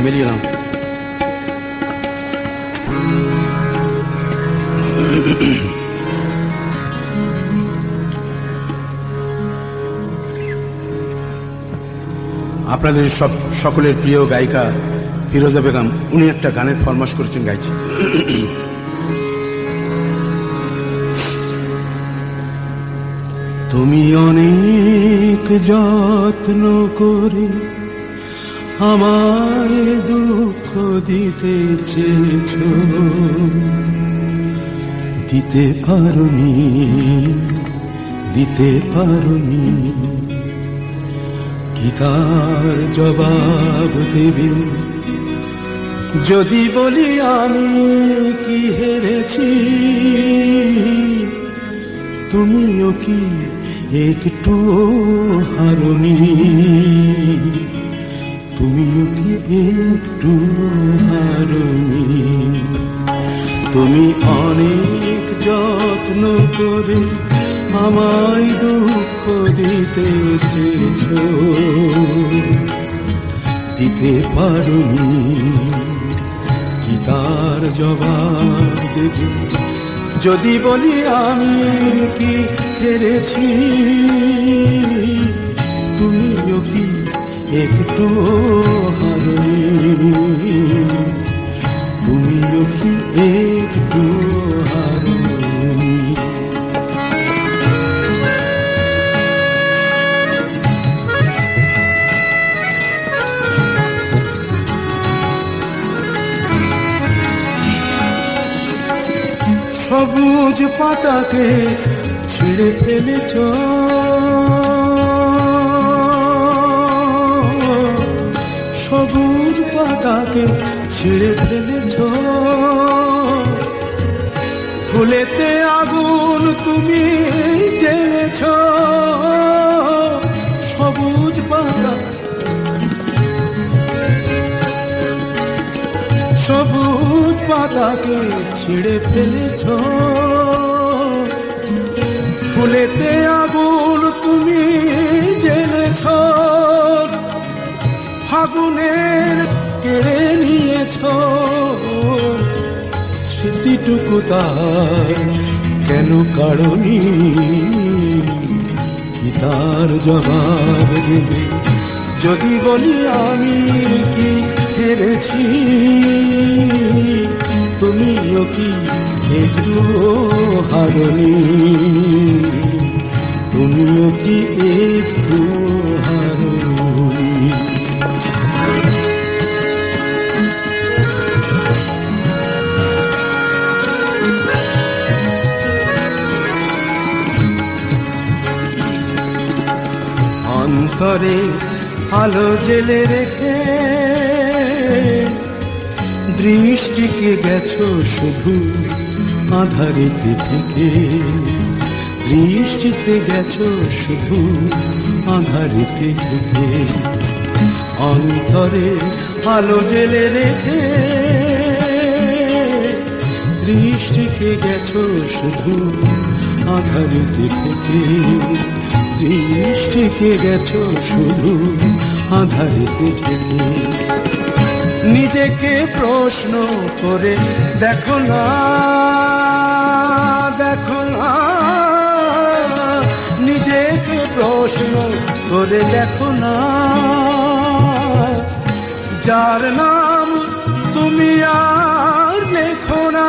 মিলিয়ে নাও। আপনাদের সকলের প্রিয় গায়িকা ফিরোজা বেগম, উনি একটা গানের ফরমাশ করেছেন, গাইছি। তুমি অনেক যত্ন করে আমায় দুঃখ দিতে চেয়েছ, দিতে পারোনি, কি তার জবাব দেবে যদি বলি আমি কি হেরেছি? তুমিও কি একটু হারোনি? তুমিও কি একটু হারোনি? তুমি অনেক যত্ন করে আমায় দুঃখ দিতে চেয়েছ, দিতে পারোনি, কি তার জবাব দেবে যদি বলি আমি কি হেরেছি? তুমিও কি একটু হারোনি? তুমিও কি একটু হারোনি? সবুজ পাতাকে ছিঁড়ে ফেলেছ, সবুজ পাতাকে ছিঁড়ে ফেলেছ, ফুলেতে আগুন তুমি জ্বেলেছ। সবুজ পাতা, সবুজ পাতাকে ছিঁড়ে ফেলেছ, ফুলেতে আগুন তুমি জ্বেলেছ। ফাগুনের কেড়ে নিয়েছ স্মৃতিটুকু তার কেন কারণী? কি তার জবাব দেবে যদি বলি আমি কি হেরেছি? তুমিও কি একটু হারোনি? তুমিও কি একটু হারোনি? অন্তরে আলো জেলে রেখে দৃষ্টিকে গেছো শুধু আধারিতে থেকে, দৃষ্টিতে গেছো শুধু আধারিতে থেকে। অন্তরে আলো জেলে রেখে দৃষ্টিকে গেছো শুধু আধারিতে থেকে, দৃষ্টিকে গেছো শুধু আধারিতে থেকে। নিজেকে প্রশ্ন করে দেখো না, দেখো না, নিজেকে প্রশ্ন করে দেখো না, যার নাম তুমি আর লেখো না।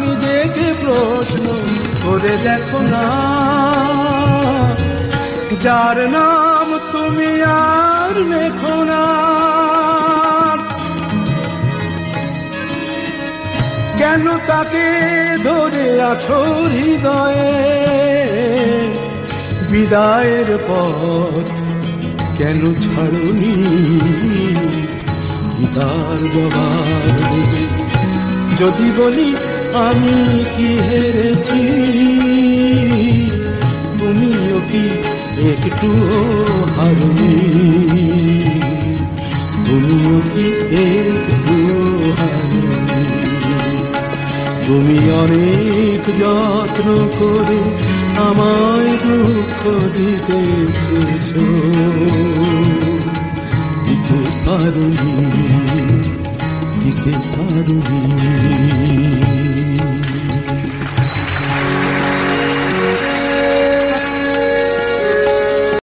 নিজেকে প্রশ্ন করে দেখো না, যার নাম তুমি আর লেখো না। কেন তাকে ধরে আছো হৃদয়ে? বিদায়ের পথ কেন ছাড়োনি? কি তার জবাব দেবে যদি বলি আমি কি হেরেছি? তুমিও কি একটু হারোনি? তুমিও কি একটু হারোনি? তুমি অনেক যত্ন করে আমায় দুঃখ দিতে চেয়েছ, দিতে পারোনি, পারিনি।